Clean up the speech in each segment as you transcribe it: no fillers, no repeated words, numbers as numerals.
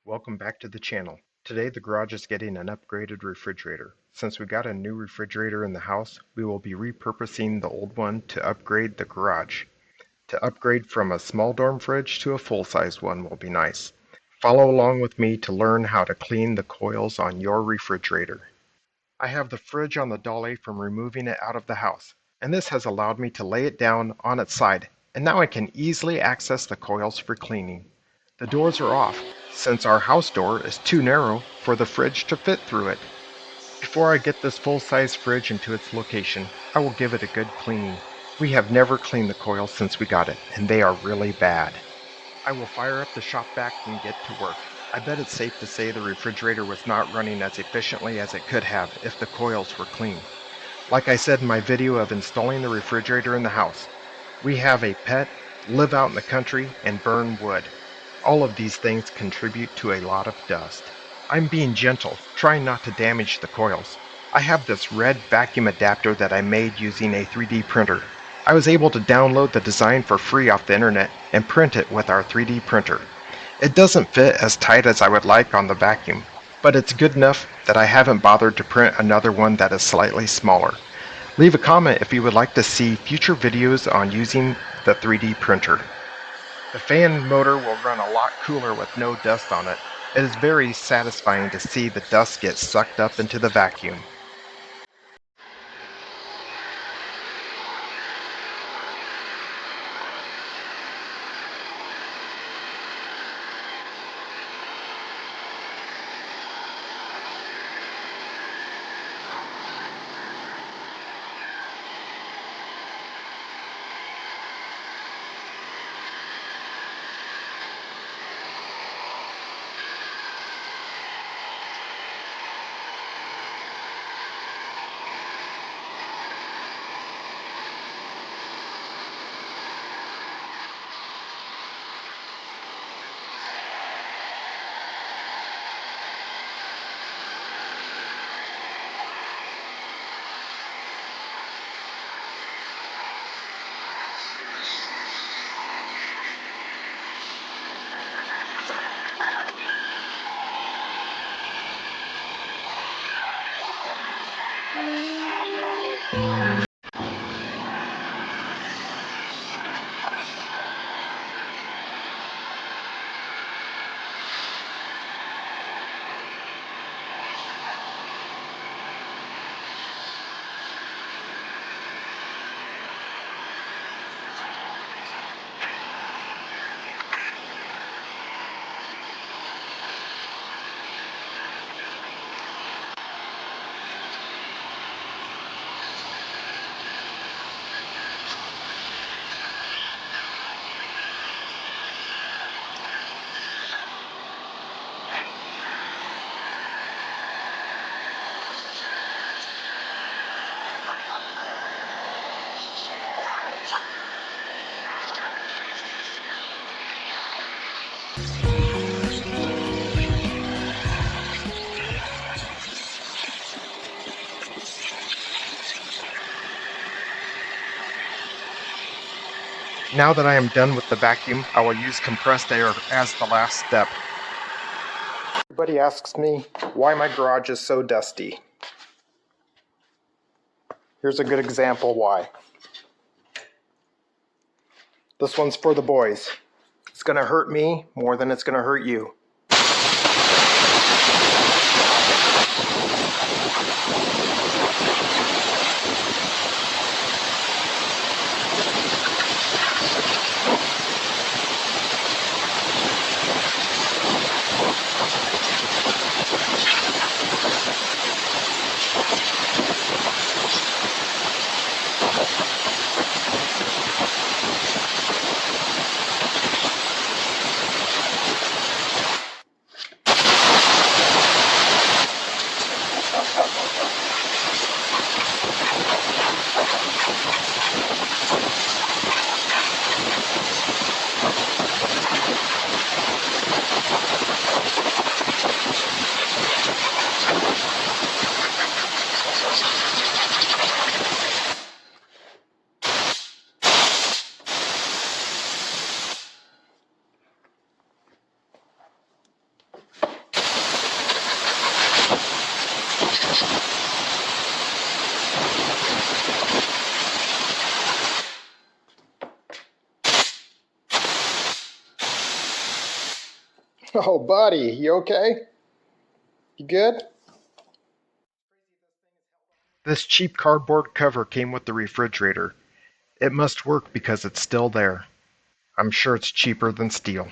Welcome back to the channel. Today the garage is getting an upgraded refrigerator. Since we got a new refrigerator in the house, we will be repurposing the old one to upgrade the garage. To upgrade from a small dorm fridge to a full-size one will be nice. Follow along with me to learn how to clean the coils on your refrigerator. I have the fridge on the dolly from removing it out of the house, and this has allowed me to lay it down on its side, and now I can easily access the coils for cleaning. The doors are off, since our house door is too narrow for the fridge to fit through it. Before I get this full-size fridge into its location, I will give it a good cleaning. We have never cleaned the coils since we got it, and they are really bad. I will fire up the shop vac and get to work. I bet it's safe to say the refrigerator was not running as efficiently as it could have if the coils were clean. Like I said in my video of installing the refrigerator in the house, we have a pet, live out in the country, and burn wood. All of these things contribute to a lot of dust. I'm being gentle, trying not to damage the coils. I have this red vacuum adapter that I made using a 3D printer. I was able to download the design for free off the internet and print it with our 3D printer. It doesn't fit as tight as I would like on the vacuum, but it's good enough that I haven't bothered to print another one that is slightly smaller. Leave a comment if you would like to see future videos on using the 3D printer. The fan motor will run a lot cooler with no dust on it. It is very satisfying to see the dust get sucked up into the vacuum. Now that I am done with the vacuum, I will use compressed air as the last step. Everybody asks me why my garage is so dusty. Here's a good example why. This one's for the boys. It's gonna hurt me more than it's gonna hurt you. Oh, buddy, you okay? You good? This cheap cardboard cover came with the refrigerator. It must work because it's still there. I'm sure it's cheaper than steel.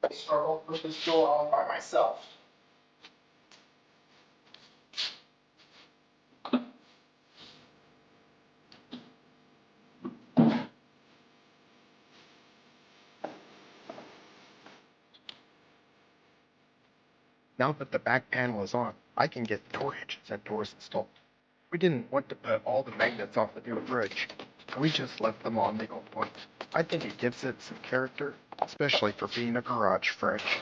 I struggled with this door all by myself. Now that the back panel is on, I can get door hinges and doors installed. We didn't want to put all the magnets off the new fridge. We just left them on the old one. I think it gives it some character, especially for being a garage fridge.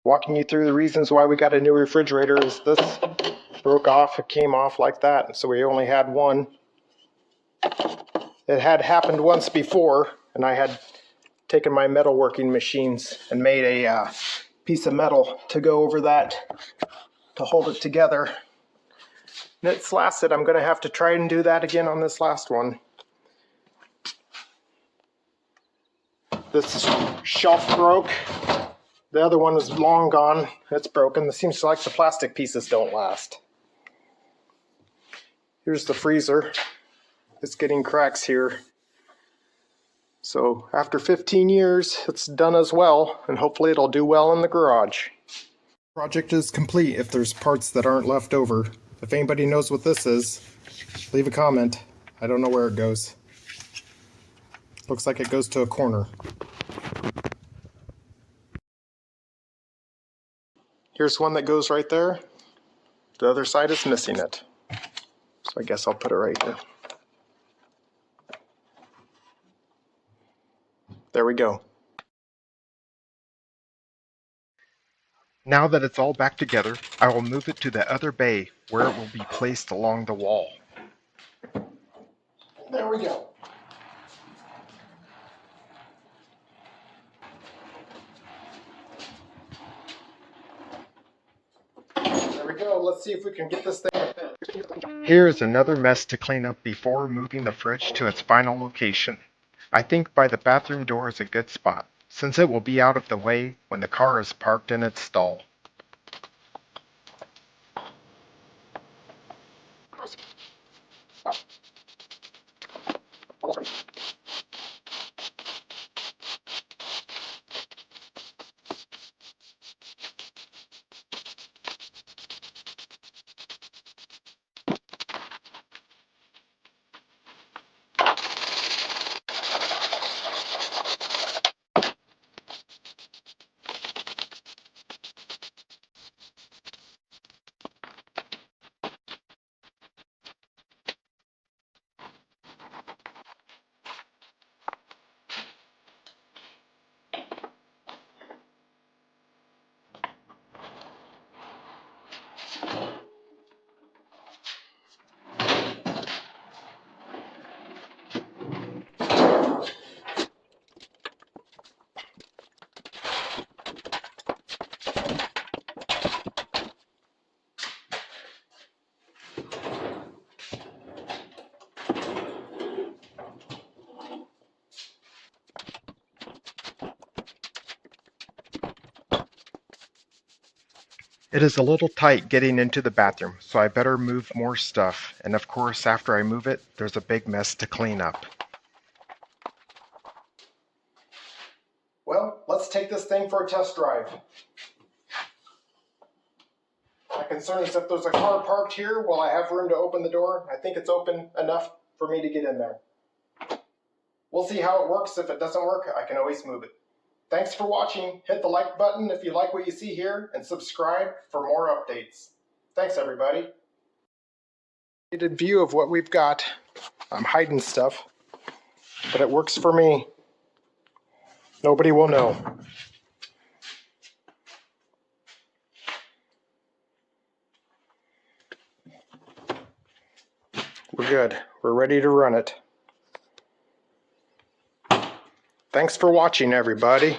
Walking you through the reasons why we got a new refrigerator is this broke off, it came off like that, so we only had one. It had happened once before, and I had taken my metalworking machines and made a piece of metal to go over that to hold it together. And it's lasted. I'm going to have to try and do that again on this last one. This shelf broke. The other one is long gone. It's broken. It seems like the plastic pieces don't last. Here's the freezer. It's getting cracks here. So after 15 years, it's done as well, and hopefully it'll do well in the garage. Project is complete if there's parts that aren't left over. If anybody knows what this is, leave a comment. I don't know where it goes. Looks like it goes to a corner. Here's one that goes right there. The other side is missing it. So I guess I'll put it right here. There we go. Now that it's all back together, I will move it to the other bay where it will be placed along the wall. There we go. There we go. Let's see if we can get this thing to fit. Here is another mess to clean up before moving the fridge to its final location. I think by the bathroom door is a good spot, since it will be out of the way when the car is parked in its stall. It is a little tight getting into the bathroom, so I better move more stuff, and of course after I move it, there's a big mess to clean up. Well, let's take this thing for a test drive. My concern is if there's a car parked here, will I have room to open the door? I think it's open enough for me to get in there. We'll see how it works. If it doesn't work, I can always move it. Thanks for watching. Hit the like button if you like what you see here, and subscribe for more updates. Thanks, everybody. View of what we've got. I'm hiding stuff, but it works for me. Nobody will know. We're good. We're ready to run it. Thanks for watching, everybody.